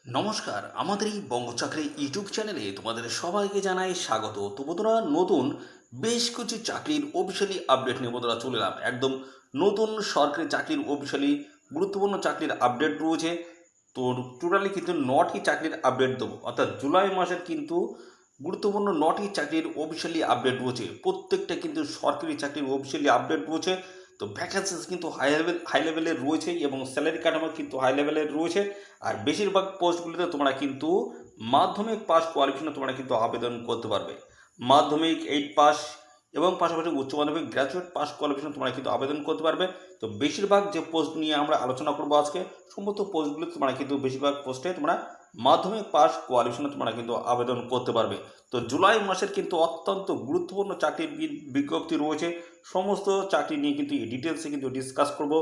নমস্কার, আমাদের এই বঙ্গচাকরি ইউটিউব চ্যানেলে তোমাদের সবাইকে জানাই স্বাগত। তো বন্ধুরা, নতুন বেশ কিছু চাকরির অফিসিয়ালি আপডেট নিয়ে বন্ধুরা চলে এলাম। একদম নতুন সরকারি চাকরির অফিসিয়ালি গুরুত্বপূর্ণ চাকরির আপডেট রয়েছে। তো টোটালি কিন্তু 9টি চাকরির আপডেট দেবো, অর্থাৎ জুলাই মাসের কিন্তু গুরুত্বপূর্ণ 9টি চাকরির অফিসিয়ালি আপডেট রয়েছে। প্রত্যেকটা কিন্তু সরকারি চাকরির অফিসিয়ালি আপডেট রয়েছে। তো ভ্যাকেন্সিস কিন্তু হাই লেভেলের রয়েছে এবং স্যালারি কাঠামো কিন্তু হাই লেভেলের রয়েছে। আর বেশিরভাগ পোস্টগুলিতে তোমরা কিন্তু মাধ্যমিক পাস কোয়ালিফিকেশনে তোমরা কিন্তু আবেদন করতে পারবে। মাধ্যমিক 8 পাস এবং পাশাপাশি উচ্চ মাধ্যমিক গ্র্যাজুয়েট পাস কোয়ালিফিকেশন তোমরা কিন্তু আবেদন করতে পারবে। তো বেশিরভাগ যে পোস্ট নিয়ে আমরা আলোচনা করবো আজকে, সমস্ত পোস্টগুলি তোমরা কিন্তু বেশিরভাগ পোস্টে তোমরা মাধ্যমিক পাস কোয়ালিফিকেশনে তোমরা কিন্তু আবেদন করতে পারবে। তো জুলাই মাসের কিন্তু অত্যন্ত গুরুত্বপূর্ণ চাকরির বিজ্ঞপ্তি রয়েছে। সমস্ত চাকরি নিয়ে কিন্তু এই ডিটেলসে কিন্তু ডিসকাস করব।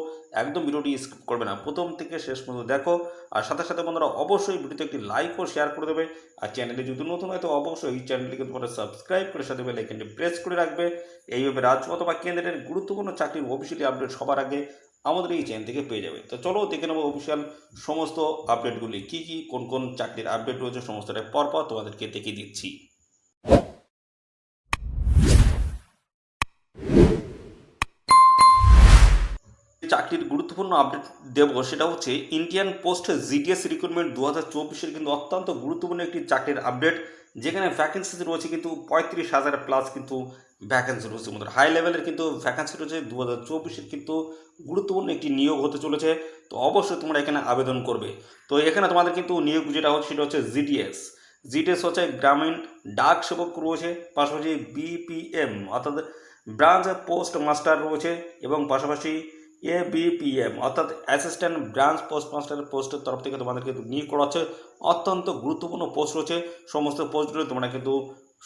একদম ভিডিওটি স্কিপ করবে না, প্রথম থেকে শেষ পর্যন্ত দেখো। আর সাথে সাথে বন্ধুরা অবশ্যই ভিডিওতে একটি লাইক ও শেয়ার করে দেবে। আর চ্যানেলে যদি নতুন হয় তো অবশ্যই এই চ্যানেলটিকে তোমরা সাবস্ক্রাইব করে সাথে বেল আইকনটি প্রেস করে রাখবে। এইভাবে রাজ্য অথবা কেন্দ্রের গুরুত্বপূর্ণ চাকরির অফিসিয়ালি আপডেট সবার আগে আমাদের এই চ্যানেল থেকে পেয়ে যাবে। তো চলো দেখে নেবো অফিসিয়াল সমস্ত আপডেটগুলি কী কী, কোন কোন চাকরির আপডেট রয়েছে, সমস্তটা পরপর তোমাদেরকে দেখিয়ে দিচ্ছি। চাকরির গুরুত্বপূর্ণ আপডেট দেব সেটা হচ্ছে ইন্ডিয়ান পোস্ট জিডিএস রিক্রুটমেন্ট 2024-এর কিন্তু অত্যন্ত গুরুত্বপূর্ণ একটি চাকরির আপডেট, যেখানে ভ্যাকেন্সি রয়েছে কিন্তু 35,000 প্লাস কিন্তু ভ্যাকেন্সি রয়েছে। মধ্যে হাই লেভেলের কিন্তু ভ্যাকেন্সি রয়েছে। 2024-এর কিন্তু গুরুত্বপূর্ণ একটি নিয়োগ হতে চলেছে। তো অবশ্যই তোমরা এখানে আবেদন করবে। তো এখানে তোমাদের কিন্তু নিয়োগ যেটা হচ্ছে সেটা হচ্ছে জিডিএস। জিডিএস হচ্ছে গ্রামীণ ডাক সেবক রয়েছে, পাশাপাশি বিপিএম অর্থাৎ ব্রাঞ্চ পোস্ট মাস্টার রয়েছে এবং পাশাপাশি এবিপিএম অর্থাৎ অ্যাসিস্ট্যান্ট ব্রাঞ্চ পোস্ট মাস্টারের পোস্টের তরফ থেকে তোমাদেরকে নিয়োগ করা হচ্ছে। অত্যন্ত গুরুত্বপূর্ণ পোস্ট রয়েছে। সমস্ত পোস্টগুলো তোমরা কিন্তু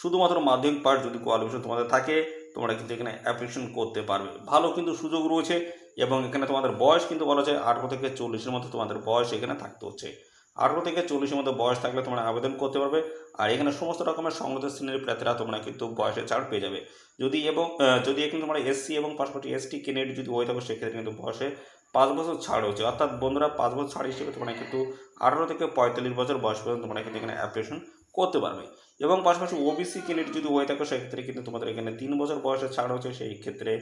শুধুমাত্র মাধ্যমিক পাস যদি কোয়ালিফিকেশন তোমাদের থাকে তোমরা কিন্তু এখানে অ্যাপ্লিকেশন করতে পারবে। ভালো কিন্তু সুযোগ রয়েছে এবং এখানে তোমাদের বয়স কিন্তু বলা যায় 18 থেকে 40-এর মধ্যে তোমাদের বয়স এখানে থাকতে হচ্ছে। 18 থেকে 40-এর মধ্যে বয়স থাকলে তোমরা আবেদন করতে পারবে। আর এখানে সমস্ত রকমের সংগত শ্রেণীর প্রার্থীরা তোমরা কিন্তু বয়সে ছাড় পেয়ে যাবে। যদি এখানে তোমরা এসসি এবং পাশাপাশি এসটি ক্যান্ডিডেট যদি হয়ে থাকো সেক্ষেত্রে কিন্তু বয়সে 5 বছর ছাড় হচ্ছে। অর্থাৎ বন্ধুরা 5 বছর ছাড় হিসেবে তোমরা কিন্তু 18 থেকে 45 বছর বয়স পর্যন্ত তোমরা কিন্তু এখানে অ্যাপ্লিকেশন করতে পারবে। এবং পাশাপাশি ওবিসি ক্যান্ডিডেট যদি হয়ে থাকো সেক্ষেত্রে কিন্তু তোমাদের এখানে 3 বছর বয়সে ছাড় হচ্ছে। সেই ক্ষেত্রে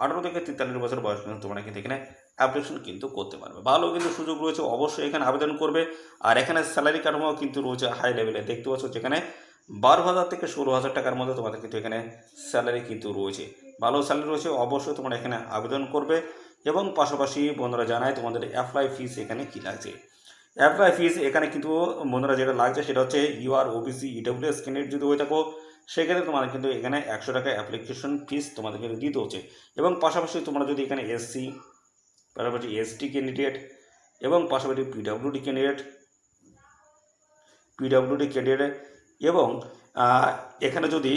18 থেকে 43 বছর বয়স পর্যন্ত তোমরা কিন্তু এখানে অ্যাপ্লিকেশন কিন্তু করতে পারবে। ভালো কিন্তু সুযোগ রয়েছে, অবশ্যই এখানে আবেদন করবে। আর এখানে স্যালারি কাঠামো কিন্তু রয়েছে হাই লেভেলে, দেখতে পাচ্ছ যেখানে 12,000 থেকে 16,000 টাকার মধ্যে তোমাদের কিন্তু এখানে স্যালারি কিন্তু রয়েছে। ভালো স্যালারি রয়েছে, অবশ্যই তোমরা এখানে আবেদন করবে। এবং পাশাপাশি বন্ধুরা জানায় তোমাদের অ্যাপ্লাই ফিস এখানে কী লাগছে। অ্যাপ্লাই ফিস এখানে কিন্তু বন্ধুরা যেটা লাগছে সেটা হচ্ছে ইউআর ওবিসি ইডব্লিউএস ক্যান্ডিডেট যদি হয়ে থাকো সেক্ষেত্রে তোমাদের কিন্তু এখানে 100 টাকা অ্যাপ্লিকেশন ফিস তোমাদেরকে দিতে হচ্ছে। এবং পাশাপাশি তোমরা যদি এখানে এসসি, পাশাপাশি এসটি ক্যান্ডিডেট এবং পাশাপাশি পিডব্লিউডি ক্যান্ডিডেট এবং এখানে যদি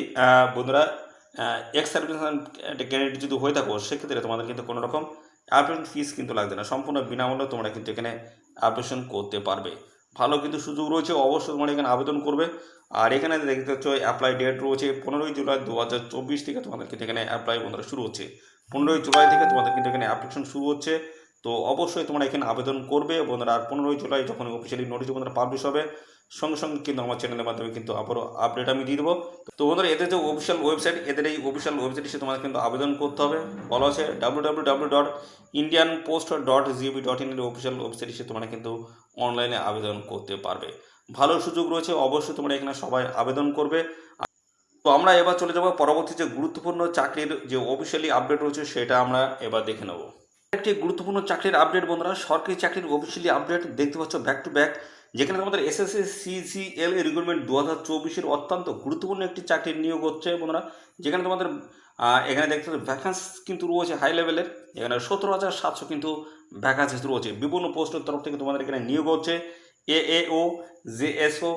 বন্ধুরা এক্স সার্ভিস ক্যান্ডিডেট যদি হয়ে থাকো সেক্ষেত্রে তোমাদের কিন্তু কোনো রকম অ্যাপ্লিকেশন ফিস কিন্তু লাগবে না, সম্পূর্ণ বিনামূল্যে তোমরা কিন্তু এখানে অ্যাপ্লিকেশন করতে পারবে। ভালো কিন্তু সুযোগ রয়েছে, অবশ্যই তোমরা এখানে আবেদন করবে। আর এখানে দেখতে পাচ্ছ অ্যাপ্লাই ডেট রয়েছে 15ই জুলাই 2024 থেকে তোমাদের কিন্তু এখানে অ্যাপ্লাই বন্ধুরা শুরু হচ্ছে। 15ই জুলাই থেকে তোমাদের কিন্তু এখানে অ্যাপ্লিকেশন শুরু হচ্ছে। তো অবশ্যই তোমরা এখানে আবেদন করবে বন্ধুরা। আর 15ই জুলাই যখন অফিসিয়ালি নোটিশ বন্ধুরা পাবলিশ হবে সঙ্গে সঙ্গে কিন্তু আমার চ্যানেলের মাধ্যমে কিন্তু আবারও আপডেট আমি দিয়ে দেবো। তো বন্ধুরা এদের যে অফিসিয়াল ওয়েবসাইট, এদের এই অফিসিয়াল ওয়েবসাইটে সে তোমাদের কিন্তু আবেদন করতে হবে। বলা আছে www.indianpost.gov.in এর অফিসিয়াল ওয়েবসাইটে সে তোমরা কিন্তু অনলাইনে আবেদন করতে পারবে। ভালো সুযোগ রয়েছে, অবশ্যই তোমরা এখানে সবাই আবেদন করবে। তো আমরা এবার চলে যাব পরবর্তী যে গুরুত্বপূর্ণ চাকরির যে অফিসিয়ালি আপডেট রয়েছে সেটা আমরা এবার দেখে নেব। একটি গুরুত্বপূর্ণ চাকরির আপডেট বন্ধুরা, সরকারি চাকরির অফিসিয়ালি আপডেট দেখতে পাচ্ছ ব্যাক টু ব্যাক, যেখানে তোমাদের এসএসসি সিজিএল রিক্রুটমেন্ট 2024-এর অত্যন্ত গুরুত্বপূর্ণ একটি চাকরির নিয়োগ হচ্ছে বন্ধুরা। যেখানে তোমাদের এখানে দেখতে পাচ্ছ ভ্যাকান্সি কিন্তু রয়েছে হাই লেভেলের। এখানে 17,700 কিন্তু ভ্যাকান্সি রয়েছে। বিভিন্ন পোস্টের তরফ থেকে তোমাদের এখানে নিয়োগ হচ্ছে। এএও, জেএসও,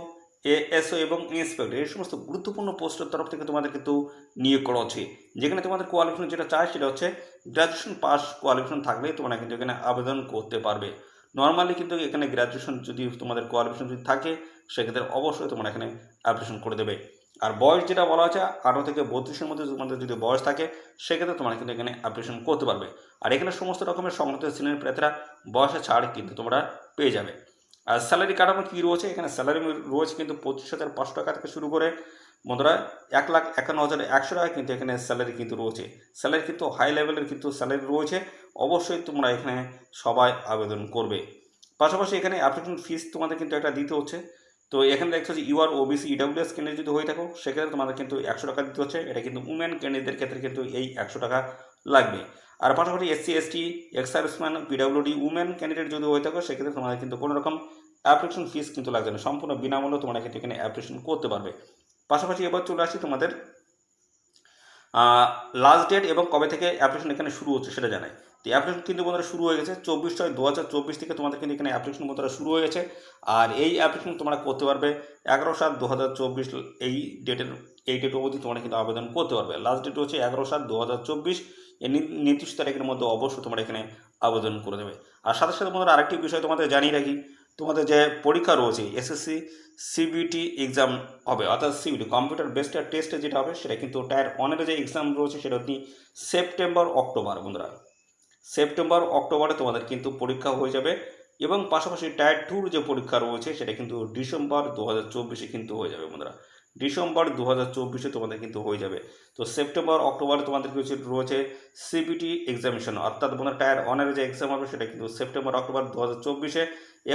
এএসও এবং ইন্সপেক্টর এই সমস্ত গুরুত্বপূর্ণ পোস্টের তরফ থেকে তোমাদের কিন্তু নিয়োগ করা হচ্ছে। যেখানে তোমাদের কোয়ালিফিকেশন যেটা চাই সেটা হচ্ছে গ্র্যাজুয়েশন পাস কোয়ালিফিকেশন থাকলে তোমরা কিন্তু এখানে আবেদন করতে পারবে। নর্মালি কিন্তু এখানে গ্র্যাজুয়েশন যদি তোমাদের কোয়ালিফিকেশন যদি থাকে সেক্ষেত্রে অবশ্যই তোমরা এখানে অ্যাপ্লিকেশন করে দেবে। আর বয়স যেটা বলা আছে 18 থেকে 32-এর মধ্যে তোমাদের যদি বয়স থাকে সেক্ষেত্রে তোমরা কিন্তু এখানে অ্যাপ্লিকেশন করতে পারবে। আর এখানে সমস্ত রকমের সংগঠিত শ্রেণীর প্রার্থীরা বয়সে ছাড় কিন্তু তোমরা পেয়ে যাবে। আর স্যালারি কাঠামো কী রয়েছে, এখানে স্যালারি রয়েছে কিন্তু 25,500 টাকা থেকে শুরু করে বন্ধুরা 1,51,100 টাকা কিন্তু এখানে স্যালারি কিন্তু রয়েছে। স্যালারি কিন্তু হাই লেভেলের কিন্তু স্যালারি রয়েছে, অবশ্যই তোমরা এখানে সবাই আবেদন করবে। পাশাপাশি এখানে অ্যাপ্লিকেশন ফিস তোমাদের কিন্তু একটা দিতে হচ্ছে। তো এখানে দেখতে হচ্ছে ইউআর ওবিসি ইডাব্লিউএস ক্যান্ডিডেট যদি হয়ে থাকো সেক্ষেত্রে তোমাদের কিন্তু 100 টাকা দিতে হচ্ছে। এটা কিন্তু উমেন ক্যান্ডিডেটদের ক্ষেত্রে কিন্তু এই 100 টাকা লাগবে। আর পাশাপাশি SC ST ex serviceman PWD women candidate যদি হয়ে থাকো সেক্ষেত্রে তোমাদের কিন্তু কোনো রকম অ্যাপ্লিকেশন ফিস কিন্তু লাগবে না, সম্পূর্ণ বিনামূল্যে তোমরা কিন্তু এখানে অ্যাপ্লিকেশন করতে পারবে। পাশাপাশি এবার চলে আসি তোমাদের লাস্ট ডেট এবং কবে থেকে অ্যাপ্লিকেশন এখানে শুরু হচ্ছে সেটা জানাই। তো অ্যাপ্লিকেশন কিন্তু বন্ধুরা শুরু হয়ে গেছে 24/6/2024 থেকে তোমাদের কিন্তু এখানে অ্যাপ্লিকেশন বন্ধুরা শুরু হয়ে গেছে। আর এই অ্যাপ্লিকেশন তোমরা করতে পারবে 11/7/2024 এই ডেট অবধি তোমরা কিন্তু আবেদন করতে পারবে। লাস্ট ডেট হচ্ছে 11/7/2024, এই নির্দিষ্ট তারিখের মধ্যে অবশ্যই তোমরা এখানে আবেদন করে দেবে। আর সাথে সাথে বন্ধুরা আরেকটি বিষয় তোমাদের জানিয়ে রাখি, তোমাদের যে পরীক্ষা রয়েছে এসএসসি সিবিটি এক্সাম হবে, অর্থাৎ সিবিটি কম্পিউটার বেসড টেস্টে যেটা হবে সেটা কিন্তু টায়ার 1-এর যে এক্সাম রয়েছে সেটা হচ্ছে সেপ্টেম্বর-অক্টোবর বন্ধুরা। সেপ্টেম্বর-অক্টোবরে তোমাদের কিন্তু পরীক্ষা হয়ে যাবে এবং পাশাপাশি টায়ার 2 যে পরীক্ষা রয়েছে সেটা কিন্তু ডিসেম্বর 2024 কিন্তু হয়ে যাবে বন্ধুরা। ডিসেম্বর 2024 তোমাদের কিন্তু হয়ে যাবে। তো সেপ্টেম্বর-অক্টোবরে তোমাদের কিছু রয়েছে সিবিটি এক্সামিনেশন, অর্থাৎ বন্ধুরা টায়ার 1-এর যে এক্সাম হবে সেটা কিন্তু সেপ্টেম্বর-অক্টোবর 2024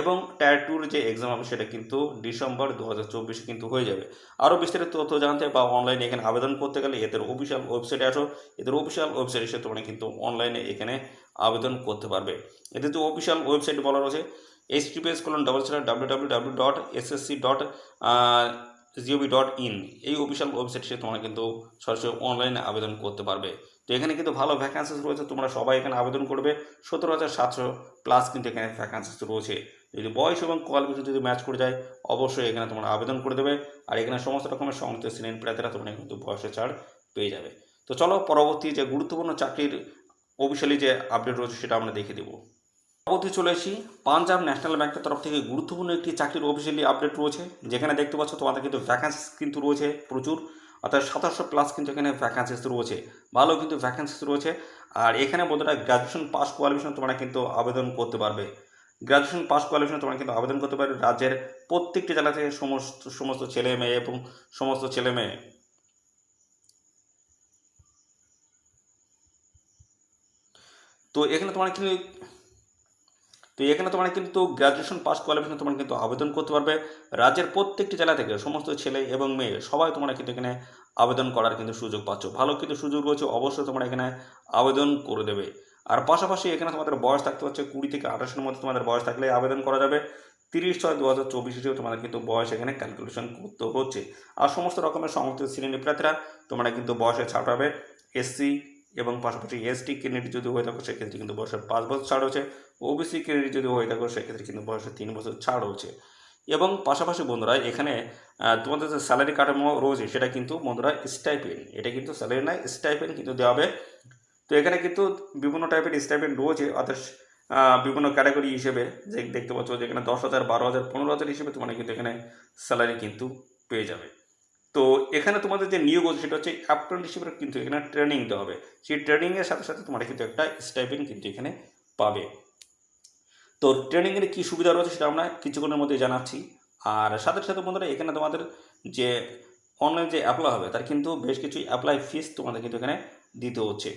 এবং টায়ার 2-র যে এক্সাম হবে সেটা কিন্তু ডিসেম্বর 2024 কিন্তু হয়ে যাবে। আরও বিস্তারিত তথ্য জানতে বা অনলাইনে এখানে আবেদন করতে গেলে এদের অফিসিয়াল ওয়েবসাইটে আসো, এদের অফিসিয়াল ওয়েবসাইটে এসে তোমরা কিন্তু অনলাইনে এখানে আবেদন করতে পারবে। এদের যে অফিসিয়াল ওয়েবসাইট বলা রয়েছে https://www.ssc.gov.in, এই অফিসিয়াল ওয়েবসাইটে এসে তোমরা কিন্তু সরাসরি অনলাইনে আবেদন করতে পারবে। তো এখানে কিন্তু ভালো ভ্যাকান্সিস রয়েছে, তোমরা সবাই এখানে আবেদন করবে। 17,700 প্লাস কিন্তু এখানে ভ্যাকান্সিস রয়েছে। যদি বয়স এবং কোয়ালিফিকেশন যদি ম্যাচ করে যায় অবশ্যই এখানে তোমরা আবেদন করে দেবে। আর এখানে সমস্ত রকমের সংযুক্ত শ্রেণীর প্রার্থীরা তোমরা কিন্তু বয়সে ছাড় পেয়ে যাবে। তো চলো পরবর্তী যে গুরুত্বপূর্ণ চাকরির অফিসিয়ালি যে আপডেট রয়েছে সেটা আমরা দেখে দেবো। পরবর্তী চলে আসি পাঞ্জাব ন্যাশনাল ব্যাংকের তরফ থেকে গুরুত্বপূর্ণ একটি চাকরির অফিসিয়ালি আপডেট রয়েছে, যেখানে দেখতে পাচ্ছ তোমাদের কিন্তু ভ্যাকান্সিস কিন্তু রয়েছে প্রচুর, অর্থাৎ 2700 প্লাস কিন্তু এখানে ভ্যাকান্সিস রয়েছে, ভালো কিন্তু ভ্যাকান্সিস রয়েছে। আর এখানে বন্ধুরা গ্র্যাজুয়েশন পাস কোয়ালিফিকেশন তোমরা কিন্তু আবেদন করতে পারবে। গ্র্যাজুয়েশন পাস কোয়ালিফিকেশন তোমরা কিন্তু আবেদন করতে পারবে রাজ্যের প্রত্যেকটি জেলা থেকে সমস্ত ছেলে মেয়ে এবং সমস্ত ছেলে মেয়ে। তো এখানে তোমরা কিন্তু গ্র্যাজুয়েশন পাস কোয়ালিফিকেশন তোমরা কিন্তু আবেদন করতে পারবে রাজ্যের প্রত্যেকটি জেলা থেকে, সমস্ত ছেলে এবং মেয়ে সবাই তোমরা কিন্তু এখানে আবেদন করার কিন্তু সুযোগ পাচ্ছ, ভালো কিন্তু সুযোগ রয়েছে, অবশ্যই তোমরা এখানে আবেদন করে দেবে। আর পাশাপাশি এখানে তোমাদের বয়স থাকতে হচ্ছে 20 থেকে 28-এর মধ্যে তোমাদের বয়স থাকলে আবেদন করা যাবে। 30/6/2024 হিসেবে তোমাদের কিন্তু বয়স এখানে ক্যালকুলেশন করতে হচ্ছে। আর সমস্ত রকমের সংরক্ষিত শ্রেণীর প্রার্থীরা তোমরা কিন্তু বয়সে ছাড় পাবে। এসসি এবং পাশাপাশি এসটি ক্যান্ডিডেট যদি হয়ে থাকো সেক্ষেত্রে কিন্তু বয়সের 5 বছর ছাড় হচ্ছে। ওবিসি ক্যান্ডিডেট যদি হয়ে থাকো সেক্ষেত্রে কিন্তু বয়সে 3 বছর ছাড় হচ্ছে। এবং পাশাপাশি বন্ধুরা এখানে তোমাদের যে স্যালারি কাঠামো রয়েছে সেটা কিন্তু বন্ধুরা স্টাইপেন্ড, এটা কিন্তু স্যালারি নয়, স্টাইপেন্ড কিন্তু দেওয়া হবে। তো এখানে কিন্তু বিভিন্ন টাইপের স্টাইপেন্ড রয়েছে, অর্থাৎ বিভিন্ন ক্যাটাগরি হিসেবে যে দেখতে পাচ্ছ যেখানে 10,000, 12,000, 15,000 হিসেবে তোমরা কিন্তু এখানে স্যালারি কিন্তু পেয়ে যাবে। তো এখানে তোমাদের যে নিয়োগ হচ্ছে সেটা হচ্ছে অ্যাপ্রেন্টিসশিপের কিন্তু এখানে ট্রেনিং দেওয়া হবে, সেই ট্রেনিংয়ের সাথে সাথে তোমরা কিন্তু একটা স্টাইপেন্ড কিন্তু এখানে পাবে। তো ট্রেনিংয়ের কী সুবিধা রয়েছে সেটা আমরা কিছুক্ষণের মধ্যে জানাচ্ছি। আর সাথে সাথে বন্ধুরা এখানে তোমাদের যে অনলাইন যে অ্যাপ্লাই হবে তার কিন্তু বেশ কিছু অ্যাপ্লাই ফিস তোমাদের কিন্তু এখানে দিতে হচ্ছে।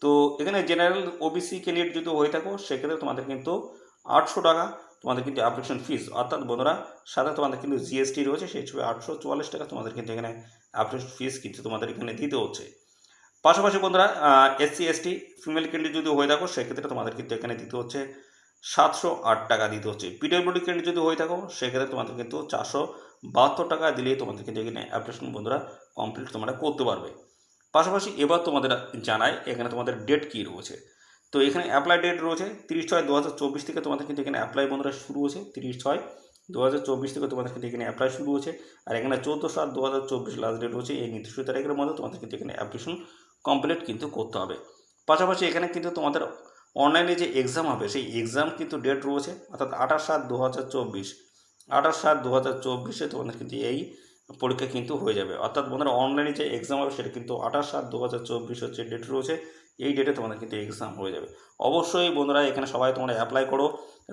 তো এখানে জেনারেল ওবিসি ক্যান্ডিডেট যদি হয়ে থাকো সেক্ষেত্রে তোমাদের কিন্তু 800 টাকা তোমাদের কিন্তু অ্যাপ্লিকেশন ফিস, অর্থাৎ বন্ধুরা সাথে তোমাদের কিন্তু জিএসটি রয়েছে, সেই হিসেবে 844 টাকা তোমাদের কিন্তু এখানে অ্যাপ্লিকেশন ফিস কিন্তু তোমাদের এখানে দিতে হচ্ছে। পাশাপাশি বন্ধুরা এসসি এসটি ফিমেল ক্যান্ডিডেট যদি হয়ে থাকো সেক্ষেত্রে তোমাদের কিন্তু এখানে দিতে হচ্ছে 708 টাকা দিতে হচ্ছে। পিডব্লিউডি ক্যান্ডিডেট যদি হয়ে থাকো সেক্ষেত্রে তোমাদের কিন্তু 472 টাকা দিলেই তোমাদের কিন্তু এখানে অ্যাপ্লিকেশন বন্ধুরা কমপ্লিট তোমরা করতে পারবে। পাশাপাশি এবার তোমাদের জানাই এখানে তোমাদের ডেট কী রয়েছে। তো এখানে অ্যাপ্লাই ডেট রয়েছে 30/6/2024 থেকে তোমাদের কিন্তু এখানে অ্যাপ্লাই বন্ধুরা শুরু হয়েছে। 30/6/2024 থেকে তোমাদের কিন্তু এখানে অ্যাপ্লাই শুরু হয়েছে। আর এখানে 14/7/2024 লাস্ট ডেট রয়েছে। এই নির্দিষ্ট তারিখের মধ্যে তোমাদের কিন্তু এখানে অ্যাপ্লিকেশন কমপ্লিট কিন্তু করতে হবে। পাশাপাশি এখানে কিন্তু তোমাদের অনলাইনে যে এক্সাম হবে সেই এক্সাম কিন্তু ডেট রয়েছে, অর্থাৎ 28/7/2024, 28/7/2024 তোমাদের কিন্তু এই পরীক্ষা কিন্তু হয়ে যাবে। অর্থাৎ বন্ধুরা অনলাইনে যে এক্সাম হবে সেটা কিন্তু 28/7/2024 হচ্ছে ডেট রয়েছে। এই ডেটে তোমাদের কিন্তু এক্সাম হয়ে যাবে। অবশ্যই বন্ধুরা এখানে সবাই তোমরা অ্যাপ্লাই করো।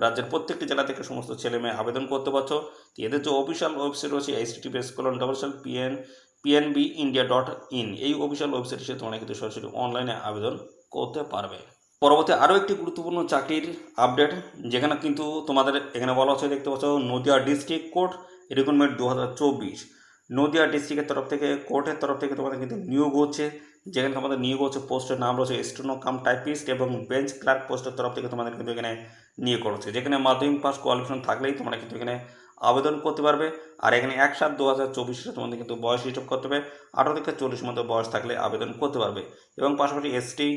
রাজ্যের প্রত্যেকটি জেলা থেকে সমস্ত ছেলে মেয়ে আবেদন করতে পারছো। তো এদের যে অফিসিয়াল ওয়েবসাইট রয়েছে https://pnbindia.in, এই অফিসিয়াল ওয়েবসাইটে সে তোমরা কিন্তু সরাসরি অনলাইনে আবেদন করতে পারবে। পরবর্তী আরও একটি গুরুত্বপূর্ণ চাকরির আপডেট, যেখানে কিন্তু তোমাদের এখানে বলা হচ্ছে, দেখতে পাচ্ছ, Nadia district court recruitment 2024। Nadia ডিস্ট্রিক্টের তরফ থেকে, কোর্টের তরফ থেকে তোমাদের কিন্তু নিয়োগ হচ্ছে। যেখানে তোমাদের নিয়োগ হচ্ছে, পোস্টের নাম রয়েছে স্টেনো কাম টাইপিস্ট এবং বেঞ্চ ক্লার্ক পোস্টের তরফ থেকে তোমাদের কিন্তু এখানে নিয়োগ করছে। যেখানে মাধ্যমিক পাস কোয়ালিফিকেশন থাকলেই তোমরা কিন্তু এখানে আবেদন করতে পারবে। আর এখানে 1/7/2024 তোমাদের কিন্তু বয়স হিসাব করতে হবে। 18 থেকে 40 মধ্যে বয়স থাকলে আবেদন করতে পারবে। এবং পাশাপাশি এসসি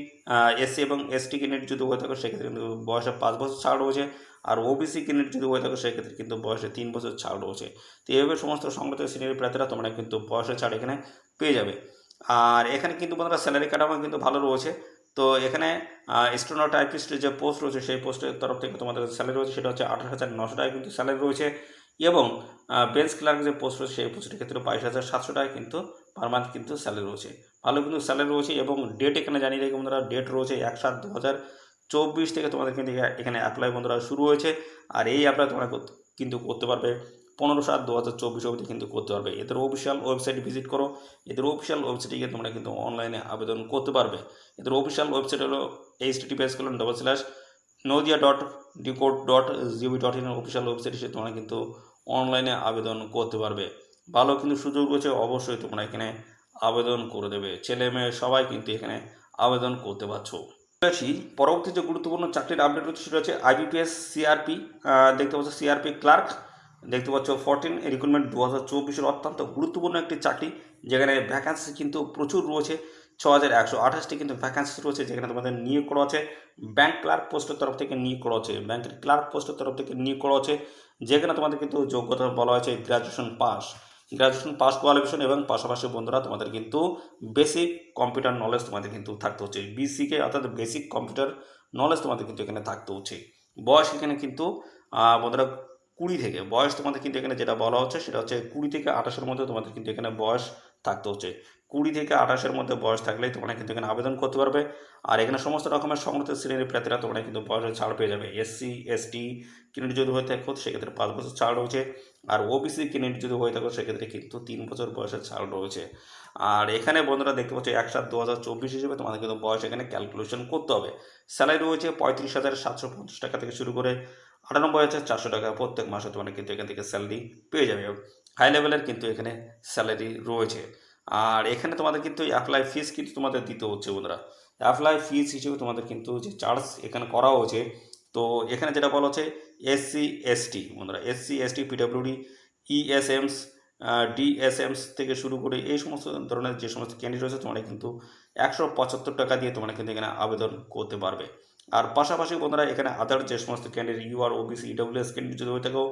এবং এসটি ক্যান্ডিডেট যদি হয়ে থাকে সেক্ষেত্রে কিন্তু বয়সে 5 বছর ছাড় রয়েছে। আর ওবিসি ক্যান্ডিডেট যদি হয়ে থাকে সেক্ষেত্রে কিন্তু বয়সে 3 বছর ছাড় রয়েছে। তো এইভাবে সমস্ত সংগঠিত শ্রেণীর প্রার্থীরা তোমরা কিন্তু বয়সের ছাড় এখানে পেয়ে যাবে। আর এখানে কিন্তু বন্ধুরা স্যালারি কাঠামো কিন্তু ভালো রয়েছে। তো এখানে স্টেনো টাইপিস্টের যে পোস্ট রয়েছে সেই পোস্টের তরফ থেকে তোমাদের স্যালারি রয়েছে সেটা হচ্ছে 28,900 টাকা কিন্তু স্যালারি রয়েছে। এবং বেঞ্চ ক্লার্ক যে পোস্ট রয়েছে সেই পোস্টের ক্ষেত্রে 22,700 টাকা কিন্তু পার মান্থ কিন্তু স্যালারি রয়েছে। ভালো কিন্তু স্যালারি রয়েছে। এবং ডেট এখানে জানিয়ে রাখি বন্ধুরা, ডেট রয়েছে 1/7/2024 থেকে তোমাদের কিন্তু এখানে অ্যাপ্লাই বন্ধুরা শুরু হয়েছে। আর এই অ্যাপ্লাই তোমরা কিন্তু করতে পারবে 15/7/2024 অবধি কিন্তু করতে পারবে। এদের অফিসিয়াল ওয়েবসাইট ভিজিট করো। এদের অফিসিয়াল ওয়েবসাইটে গিয়ে তোমরা কিন্তু অনলাইনে আবেদন করতে পারবে। এদের অফিসিয়াল ওয়েবসাইট হলো https://nodia.dcode.gov.in অফিসিয়াল ওয়েবসাইটে এসে তোমরা কিন্তু অনলাইনে আবেদন করতে পারবে। ভালো কিন্তু সুযোগ রয়েছে, অবশ্যই তোমরা এখানে আবেদন করে দেবে। ছেলে মেয়ে সবাই কিন্তু এখানে আবেদন করতে পারছো। আসি পরবর্তী যে গুরুত্বপূর্ণ চাকরির আপডেট রয়েছে সেটা হচ্ছে আইবিপিএস সিআরপি। দেখতে পাচ্ছ সিআরপি ক্লার্ক, দেখতে পাচ্ছ 14 রিক্রুটমেন্ট 2024 অত্যন্ত গুরুত্বপূর্ণ একটি চাকরি, যেখানে ভ্যাকান্সি কিন্তু প্রচুর রয়েছে। 6128টি কিন্তু ভ্যাকান্সি রয়েছে, যেখানে তোমাদের নিয়োগ করা আছে। ব্যাংক ক্লার্ক পোস্টের তরফ থেকে নিয়োগ করা আছে, ব্যাংকের ক্লার্ক পোস্টের তরফ থেকে নিয়োগ করা আছে। যেখানে তোমাদের কিন্তু যোগ্যতা বলা হয়েছে গ্রাজুয়েশন পাস কোয়ালিফিকেশন এবং পাশাপাশি বন্ধুরা তোমাদের কিন্তু বেসিক কম্পিউটার নলেজ তোমাদের কিন্তু থাকতে হচ্ছে। বিসিকে অর্থাৎ বেসিক কম্পিউটার নলেজ তোমাদের কিন্তু এখানে থাকতে হচ্ছে। বয়স এখানে কিন্তু বন্ধুরা 20 থেকে, বয়স তোমাদের কিন্তু এখানে যেটা বলা হচ্ছে সেটা হচ্ছে 20 থেকে 28-এর মধ্যে তোমাদের কিন্তু এখানে বয়স থাকতে হচ্ছে। 20 থেকে 28-এর মধ্যে বয়স থাকলেই তোমরা কিন্তু এখানে আবেদন করতে পারবে। আর এখানে সমস্ত রকমের সংগঠিত শ্রেণীর প্রার্থীরা তোমরা কিন্তু বয়সের ছাড় পেয়ে যাবে। এসসি এসটি ক্যান্ডিডেট যদি হয়ে থাকো সেক্ষেত্রে 5 বছর ছাড় রয়েছে। আর ওবিসি ক্যান্ডিডেট যদি হয়ে থাকো সেক্ষেত্রে কিন্তু 3 বছর বয়সের ছাড় রয়েছে। আর এখানে বন্ধুরা দেখতে পাচ্ছ 1/7/2024 হিসেবে তোমাদের কিন্তু বয়স এখানে ক্যালকুলেশন করতে হবে। স্যালারি রয়েছে 35,750 টাকা থেকে শুরু করে 98,400 টাকা প্রত্যেক মাসে তোমরা কিন্তু এখান থেকে স্যালারি পেয়ে যাবে। হাই লেভেলের কিন্তু এখানে স্যালারি রয়েছে। আর এখানে তোমাদের কিন্তু অ্যাপ্লাই ফিস কিন্তু তোমাদের দিতে হচ্ছে বন্ধুরা। অ্যাপ্লাই ফিস হিসেবে তোমাদের কিন্তু যে চার্জ এখানে করা হয়েছে, তো এখানে যেটা বলা হচ্ছে এসসি এসটি বন্ধুরা, এসসি এসটি পিডব্লিউডি ইএসএমস ডিএসএমস থেকে শুরু করে এই সমস্ত ধরনের যে সমস্ত ক্যান্ডিডেট রয়েছে তোমরা কিন্তু 175 টাকা দিয়ে তোমরা কিন্তু এখানে আবেদন করতে পারবে। আর পাশাপাশি বন্ধুরা এখানে আদার যে সমস্ত candidate UR OBC EWS candidate যদি হয়ে থাকো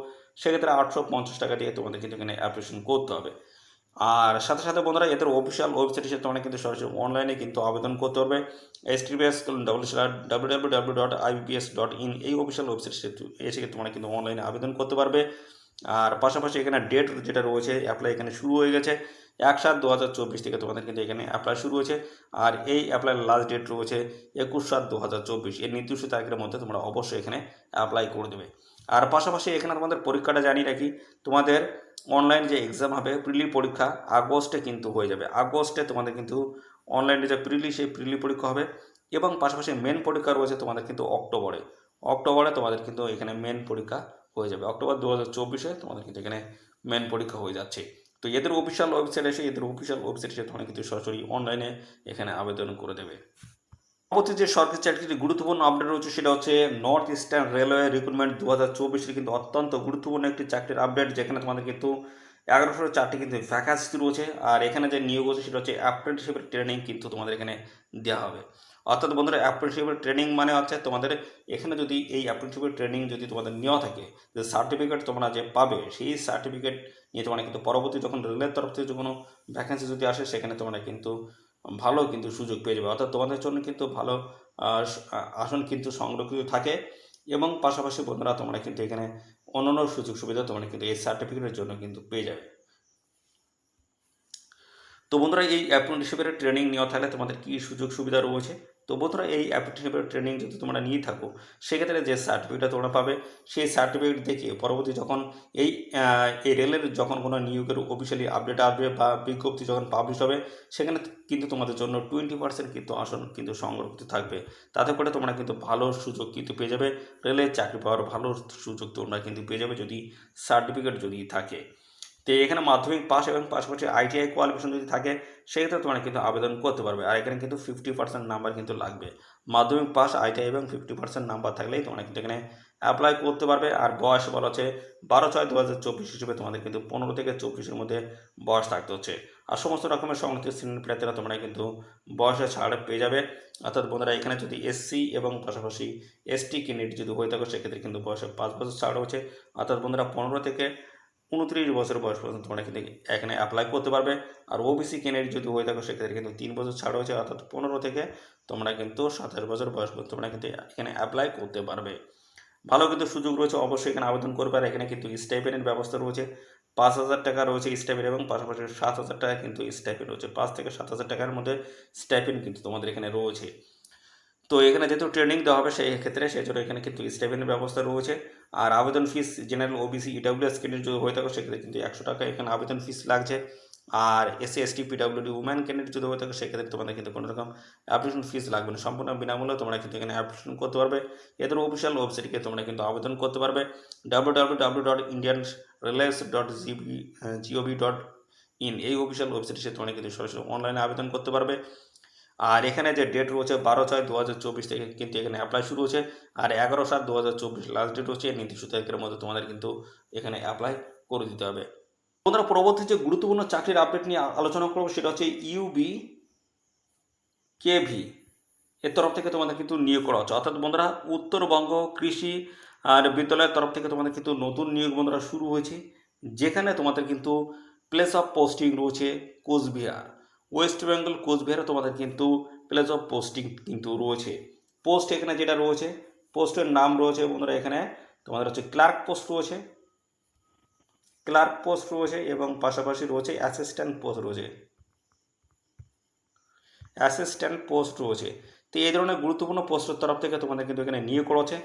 সেক্ষেত্রে 850 টাকা দিয়ে তোমাদের কিন্তু এখানে অ্যাপ্লিকেশন করতে হবে। আর সাথে সাথে বন্ধুরা এদের অফিসিয়াল ওয়েবসাইট হিসেবে তোমরা কিন্তু সরাসরি অনলাইনে কিন্তু আবেদন করতে পারবে। https://www.ibps.in এই অফিসিয়াল ওয়েবসাইট এসে তোমরা কিন্তু অনলাইনে আবেদন করতে পারবে। আর পাশাপাশি এখানে ডেট যেটা রয়েছে অ্যাপ্লাই এখানে শুরু হয়ে গেছে 1/7/2024 থেকে তোমাদের কিন্তু এখানে অ্যাপ্লাই শুরু হয়েছে। আর এই অ্যাপ্লাই লাস্ট ডেট রয়েছে 21/7/2024। এর নির্দিষ্ট তারিখের মধ্যে তোমরা অবশ্যই এখানে অ্যাপ্লাই করে দেবে। আর পাশাপাশি এখানে তোমাদের পরীক্ষাটা জানিয়ে রাখি, তোমাদের অনলাইন যে এক্সাম হবে প্রিলি পরীক্ষা আগস্টে কিন্তু হয়ে যাবে। আগস্টে তোমাদের কিন্তু অনলাইনে যে প্রিলি সেই প্রিলি পরীক্ষা হবে। এবং পাশাপাশি মেন পরীক্ষা রয়েছে তোমাদের কিন্তু অক্টোবরে তোমাদের কিন্তু এখানে মেন পরীক্ষা হয়ে যাবে। অক্টোবর 2024-এ তোমাদের কিন্তু এখানে মেন পরীক্ষা হয়ে যাচ্ছে। তো এদের অফিসিয়াল ওয়েবসাইট এসে তোমরা কিন্তু সরাসরি অনলাইনে এখানে আবেদন করে দেবে। পরবর্তী যে সরকারি চাকরির গুরুত্বপূর্ণ আপডেট রয়েছে সেটা হচ্ছে নর্থ ইস্টার্ন রেলওয়ে রিক্রুটমেন্ট 2024-এর কিন্তু অত্যন্ত গুরুত্বপূর্ণ একটি চাকরির আপডেট, যেখানে তোমাদের কিন্তু 1104টি কিন্তু ভ্যাকান্সি রয়েছে। আর এখানে যে নিয়োগ হচ্ছে সেটা হচ্ছে অ্যাপ্রেন্টিসশিপের ট্রেনিং কিন্তু তোমাদের এখানে দেওয়া হবে। অর্থাৎ বন্ধুরা অ্যাপ্রেন্টিসশিপের ট্রেনিং মানে হচ্ছে তোমাদের এখানে যদি এই অ্যাপ্রেন্টিসশিপের ট্রেনিং যদি তোমাদের নেওয়া থাকে, যে সার্টিফিকেট তোমরা যে পাবে সেই সার্টিফিকেট নিয়ে তোমরা কিন্তু পরবর্তী যখন রেলের তরফ থেকে কোনো ভ্যাকেন্সি যদি আসে সেখানে তোমরা কিন্তু ভালো কিন্তু সুযোগ পেয়ে যাবে। অর্থাৎ তোমাদের জন্য কিন্তু ভালো আসন কিন্তু সংরক্ষিত থাকে। এবং পাশাপাশি বন্ধুরা তোমরা কিন্তু এখানে অন্যান্য সুযোগ সুবিধা তোমরা কিন্তু এই সার্টিফিকেটের জন্য কিন্তু পেয়ে যাবে। তো বন্ধুরা এই অ্যাপ্রেন্টিসশিপের ট্রেনিং নেওয়া থাকলে তোমাদের কী সুযোগ সুবিধা রয়েছে তো বন্ধুরা এই অ্যাপ্টিটিউড ট্রেনিং যদি তোমরা নিয়ে থাকো সেক্ষেত্রে যে সার্টিফিকেটটা তোমরা পাবে সেই সার্টিফিকেট দেখে পরবর্তী যখন এই এই রেলের যখন কোনো নিয়োগের অফিসিয়ালি আপডেট আসবে বা বিজ্ঞপ্তি যখন পাবলিশ হবে সেখানে কিন্তু তোমাদের জন্য 20% কিন্তু আসন কিন্তু সংরক্ষিত থাকবে। তাতে করে তোমরা কিন্তু ভালো সুযোগ কিন্তু পেয়ে যাবে, রেলের চাকরি পাওয়ার ভালো সুযোগ তোমরা কিন্তু পেয়ে যাবে যদি সার্টিফিকেট যদি থাকে। তো এখানে মাধ্যমিক পাস এবং পাশাপাশি আইটিআই কোয়ালিফিকেশন যদি থাকে সেক্ষেত্রে তোমরা কিন্তু আবেদন করতে পারবে। আর এখানে কিন্তু 50% নাম্বার কিন্তু লাগবে, মাধ্যমিক পাস আইটিআই এবং 50% নাম্বার থাকলেই তোমরা কিন্তু এখানে অ্যাপ্লাই করতে পারবে। আর বয়স বলা হচ্ছে 12/6/2024 হিসেবে তোমাদের কিন্তু 15 থেকে 24-এর মধ্যে বয়স থাকতে হচ্ছে। আর সমস্ত রকমের সংরক্ষিত শ্রেণীর প্রার্থীরা তোমরা কিন্তু বয়সে ছাড় পেয়ে যাবে। অর্থাৎ বন্ধুরা এখানে যদি এসসি এবং পাশাপাশি এসটি ক্যান্ডিডেট যদি হয়ে থাকে সেক্ষেত্রে কিন্তু বয়সে 5 বছর ছাড় হচ্ছে। অর্থাৎ বন্ধুরা 15 থেকে 29 বছর বয়স পর্যন্ত তোমরা কিন্তু এখানে অ্যাপ্লাই করতে পারবে। আর ওবিসি ক্যান্ডিডেট যদি হয়ে থাকে সেক্ষেত্রে কিন্তু 3 বছর ছাড় হয়েছে, অর্থাৎ 15 থেকে তোমরা কিন্তু 27 বছর বয়স পর্যন্ত তোমরা কিন্তু এখানে অ্যাপ্লাই করতে পারবে। ভালো কিন্তু সুযোগ রয়েছে, অবশ্যই এখানে আবেদন করবে। আর এখানে কিন্তু স্টাইপেন্ডের ব্যবস্থা রয়েছে, 5,000 টাকা রয়েছে স্টাইপেন্ড এবং পাশাপাশি 7,000 টাকা কিন্তু স্টাইপেন্ড রয়েছে। 5 থেকে 7,000 টাকার মধ্যে স্টাইপেন্ড কিন্তু তোমাদের এখানে রয়েছে। তো এখানে যেহেতু ট্রেনিং দেওয়া হবে সেই ক্ষেত্রে সেই জন্য এখানে কিন্তু স্টাইপেন্ডের ব্যবস্থা রয়েছে। আর আবেদন ফিস জেনারেল ওবিসি ইডাব্লিউএস ক্যান্ডিডেট যদি হয়ে থাকে সেক্ষেত্রে কিন্তু 100 টাকা এখানে আবেদন ফিস লাগছে। আর SC ST PWD woman candidate যদি হয়ে থাকে সেক্ষেত্রে তোমাদের কিন্তু কোনো রকম অ্যাপ্লিকেশন ফিস লাগবে না, সম্পূর্ণ বিনামূল্যে তোমরা কিন্তু এখানে অ্যাপ্লিকেশন করতে পারবে। এদের অফিসিয়াল ওয়েবসাইটকে তোমরা কিন্তু আবেদন করতে পারবে www.indianrailways.gov.in এই অফিসিয়াল ওয়েবসাইটে তোমরা কিন্তু সরাসরি অনলাইনে আবেদন করতে পারবে। আর এখানে যে ডেট রয়েছে 12/6/2024 থেকে কিন্তু এখানে অ্যাপ্লাই শুরু হচ্ছে। আর 11/7/2024 লাস্ট ডেট হচ্ছে। নির্দিষ্ট তারিখের মধ্যে তোমাদের কিন্তু এখানে অ্যাপ্লাই করে দিতে হবে। বন্ধুরা পরবর্তী যে গুরুত্বপূর্ণ চাকরির আপডেট নিয়ে আলোচনা করবো সেটা হচ্ছে ইউবি কেভি এর তরফ থেকে তোমাদের কিন্তু নিয়োগ করা হচ্ছে। অর্থাৎ বন্ধুরা উত্তরবঙ্গ কৃষি আর বিদ্যালয়ের তরফ থেকে তোমাদের কিন্তু নতুন নিয়োগ বন্ধুরা শুরু হয়েছে, যেখানে তোমাদের কিন্তু প্লেস অফ পোস্টিং রয়েছে কোচবিহার, ওয়েস্ট বেঙ্গল কোচবিহারে তোমাদের কিন্তু প্লেস অফ পোস্টিং কিন্তু রয়েছে। পোস্ট এখানে যেটা রয়েছে পোস্টের নাম রয়েছে বন্ধুরা এখানে তোমাদের হচ্ছে ক্লার্ক পোস্ট রয়েছে এবং পাশাপাশি রয়েছে অ্যাসিস্ট্যান্ট পোস্ট রয়েছে। তো এই ধরনের গুরুত্বপূর্ণ পোস্টের তরফ থেকে তোমাদের কিন্তু এখানে নিয়োগ করা হচ্ছে,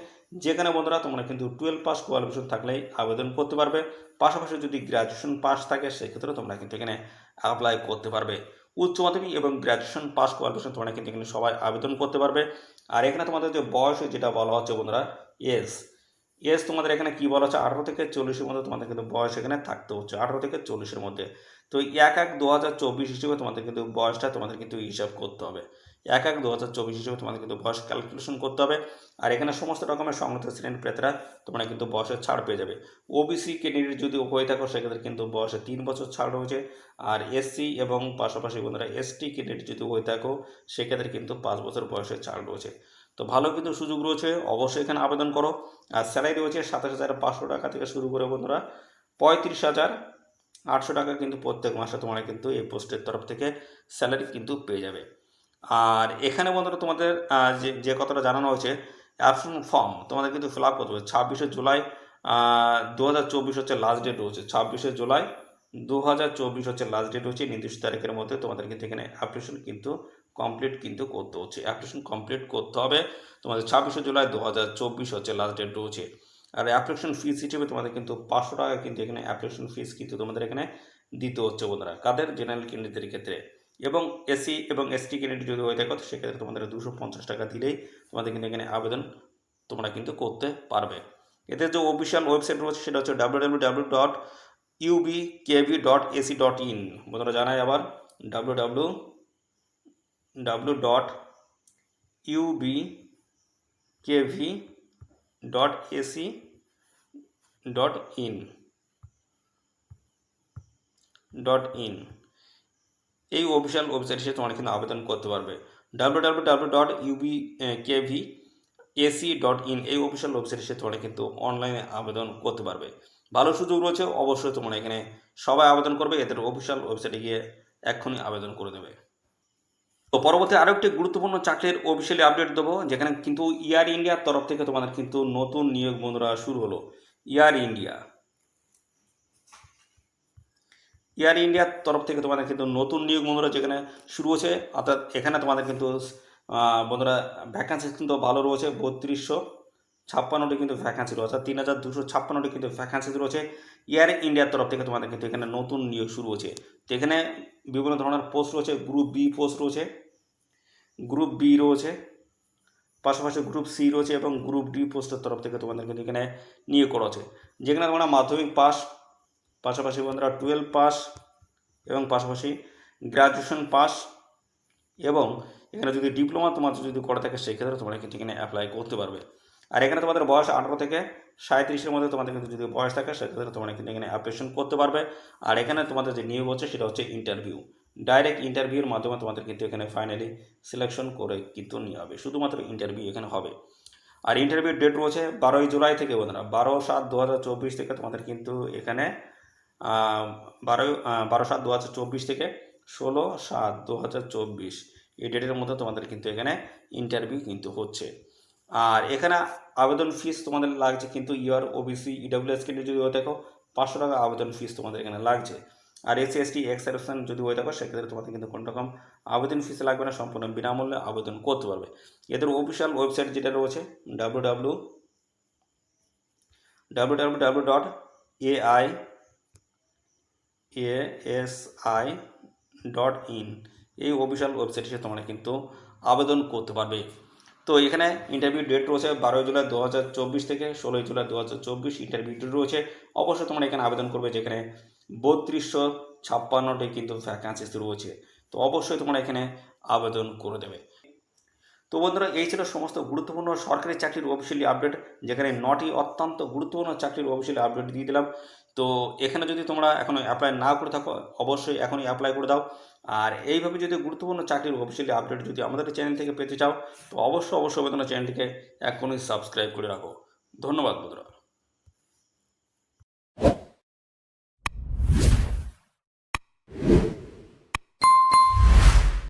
যেখানে বন্ধুরা তোমরা কিন্তু 12 পাস কোয়ালিফিকেশন থাকলেই আবেদন করতে পারবে। পাশাপাশি যদি গ্র্যাজুয়েশন পাস থাকে সেক্ষেত্রে তোমরা কিন্তু এখানে অ্যাপ্লাই করতে পারবে। উচ্চ মাধ্যমিক এবং গ্র্যাজুয়েশন পাস কোয়ালিফিকেশন তোমরা কিন্তু এখানে সবাই আবেদন করতে পারবে। আর এখানে তোমাদের যে বয়স যেটা বলা হচ্ছে বন্ধুরা এজ তোমাদের এখানে কি বলা হচ্ছে 18 থেকে 40-এর মধ্যে তোমাদের কিন্তু বয়স এখানে থাকতে হচ্ছে, 18 থেকে 40-এর মধ্যে। তো 1/1/2024 হিসেবে তোমাদের কিন্তু বয়সটা তোমাদের কিন্তু হিসাব করতে হবে। 1/1/2024 হিসেবে তোমাদের কিন্তু বয়স ক্যালকুলেশন করতে হবে। আর এখানে সমস্ত রকমের সংরক্ষিত শ্রেণীর প্রার্থীরা তোমরা কিন্তু বয়সের ছাড় পেয়ে যাবে। ওবিসি ক্যান্ডিডেট যদি হয়ে থাকো সেক্ষেত্রে কিন্তু বয়সে 3 বছর ছাড় রয়েছে। আর এসসি এবং পাশাপাশি বন্ধুরা এসটি ক্যান্ডিডেট যদি হয়ে থাকো সেক্ষেত্রে কিন্তু 5 বছর বয়সের ছাড় রয়েছে। তো ভালো কিন্তু সুযোগ রয়েছে, অবশ্যই এখানে আবেদন করো। আর স্যালারি রয়েছে 27,500 টাকা থেকে শুরু করে বন্ধুরা 35,800 টাকা কিন্তু প্রত্যেক মাসে তোমরা কিন্তু এই পোস্টের তরফ থেকে স্যালারি কিন্তু পেয়ে যাবে। আর এখানে বন্ধুরা তোমাদের যে কথাটা জানানো হয়েছে অ্যাপ্লিকেশন ফর্ম তোমাদের কিন্তু ফিল আপ করতে হবে 26শে জুলাই 2024 হচ্ছে লাস্ট ডেট রয়েছে। 26শে জুলাই 2024 হচ্ছে লাস্ট ডেট হচ্ছে। নির্দিষ্ট তারিখের মধ্যে তোমাদের কিন্তু এখানে অ্যাপ্লিকেশন কিন্তু কমপ্লিট কিন্তু করতে হচ্ছে, অ্যাপ্লিকেশন কমপ্লিট করতে হবে। তোমাদের 26শে জুলাই 2024 হচ্ছে লাস্ট ডেট রয়েছে। আর অ্যাপ্লিকেশন ফিস হিসেবে তোমাদের কিন্তু 500 টাকা কিন্তু এখানে অ্যাপ্লিকেশন ফিস কিন্তু তোমাদের এখানে দিতে হচ্ছে বন্ধুরা, কাদের জেনারেল ক্যান্ডিডেটের ক্ষেত্রে। এবং এসসি এবং এসটি ক্যান্ডিডেট যদি হয়ে থাকে সেক্ষেত্রে তোমাদের 250 টাকা দিলেই তোমাদের কিন্তু এখানে আবেদন তোমরা কিন্তু করতে পারবে। এদের যে অফিসিয়াল ওয়েবসাইট রয়েছে সেটা হচ্ছে www.ubkv.ac.in। বন্ধুরা জানাই আবার www.ubkv.ac.in এই অফিসিয়াল ওয়েবসাইটে তোমরা কিন্তু আবেদন করতে পারবে। www.ubkv.ac.in এই অফিসিয়াল ওয়েবসাইটে তোমরা কিন্তু অনলাইনে আবেদন করতে পারবে। ভালো সুযোগ রয়েছে, অবশ্যই তোমরা এখানে সবাই আবেদন করবে। এদের অফিসিয়াল ওয়েবসাইটে গিয়ে এক্ষুনি আবেদন করে দেবে। তো পরবর্তী আরও একটি গুরুত্বপূর্ণ চাকরির অফিসিয়ালি আপডেট দেবো, যেখানে কিন্তু এয়ার ইন্ডিয়ার তরফ থেকে তোমাদের কিন্তু নতুন নিয়োগ বন্ধুরা শুরু হলো। এয়ার ইন্ডিয়ার তরফ থেকে তোমাদের কিন্তু নতুন নিয়োগ বন্ধুরা যেখানে শুরু হচ্ছে। অর্থাৎ এখানে তোমাদের কিন্তু বন্ধুরা ভ্যাকান্সি কিন্তু ভালো রয়েছে, 3256টি কিন্তু ভ্যাকান্সি রয়েছে, 3256টি কিন্তু ভ্যাকান্সি রয়েছে। এয়ার ইন্ডিয়ার তরফ থেকে তোমাদের কিন্তু এখানে নতুন নিয়োগ শুরু হচ্ছে। তো এখানে বিভিন্ন ধরনের পোস্ট রয়েছে, গ্রুপ বি পোস্ট রয়েছে, গ্রুপ বি রয়েছে, পাশাপাশি গ্রুপ সি রয়েছে এবং গ্রুপ ডি পোস্টের তরফ থেকে তোমাদের কিন্তু এখানে নিয়োগ করা আছে, যেখানে তোমরা মাধ্যমিক পাস, পাশাপাশি বন্ধুরা 12 পাস এবং পাশাপাশি গ্র্যাজুয়েশন পাস এবং এখানে যদি ডিপ্লোমা তোমার যদি করা থাকে সেক্ষেত্রে তোমরা কিন্তু এখানে অ্যাপ্লাই করতে পারবে। আর এখানে তোমাদের বয়স 18 থেকে 37-এর মধ্যে তোমাদের কিন্তু যদি বয়স থাকে সেক্ষেত্রে তোমরা কিন্তু এখানে অ্যাপ্লিকেশন করতে পারবে। আর এখানে তোমাদের যে নিয়োগ হচ্ছে সেটা হচ্ছে ইন্টারভিউ, ডাইরেক্ট ইন্টারভিউর মাধ্যমে তোমাদের কিন্তু এখানে ফাইনালি সিলেকশন করে কিন্তু নিয়ে হবে, শুধুমাত্র ইন্টারভিউ এখানে হবে। আর ইন্টারভিউ ডেট রয়েছে 12ই জুলাই থেকে বন্ধুরা, 12/7/2024 থেকে তোমাদের কিন্তু এখানে 12/7/2024 থেকে 16/7/2024 এই ডেটের মধ্যে তোমাদের কিন্তু এখানে ইন্টারভিউ কিন্তু হচ্ছে। আর এখানে আবেদন ফিস তোমাদের লাগছে কিন্তু ইয়ার ওবিসি ইডাব্লিউএস কিন্তু যদি হয়ে থাকো 500 টাকা আবেদন ফিস তোমাদের এখানে লাগছে। আর এসসি এসটি এক্সেপশন যদি হয়ে থাকো সেক্ষেত্রে তোমাদের কিন্তু কোনো রকম আবেদন ফিস লাগবে না, সম্পূর্ণ বিনামূল্যে আবেদন করতে পারবে। এদের অফিসিয়াল ওয়েবসাইট যেটা রয়েছে www.aiasi.in, এই অফিসিয়াল ওয়েবসাইটে তোমরা কিন্তু আবেদন করতে পারবে। তো এখানে ইন্টারভিউ ডেট রয়েছে 12 জুলাই 2024 থেকে 16 জুলাই 2024 ইন্টারভিউ ডেট রয়েছে। অবশ্যই তোমরা এখানে আবেদন করবে, যেখানে 3256টি কিন্তু ভ্যাকান্সি রয়েছে। তো অবশ্যই তোমরা এখানে আবেদন করে দেবে। তো বন্ধুরা এই ছিল সমস্ত গুরুত্বপূর্ণ সরকারি চাকরির অফিসিয়ালি আপডেট, যেখানে 9টি অত্যন্ত গুরুত্বপূর্ণ চাকরির অফিসিয়ালি আপডেট দিয়ে দিলাম। তো এখানে যদি তোমরা এখনও অ্যাপ্লাই না করে থাকো অবশ্যই এখনই অ্যাপ্লাই করে দাও। আর এইভাবে যদি গুরুত্বপূর্ণ চাকরির অফিসিয়ালি আপডেট যদি আমাদের চ্যানেল থেকে পেতে চাও তো অবশ্যই তোমরা চ্যানেলটিকে এখনই সাবস্ক্রাইব করে রাখো। ধন্যবাদ বন্ধুরা।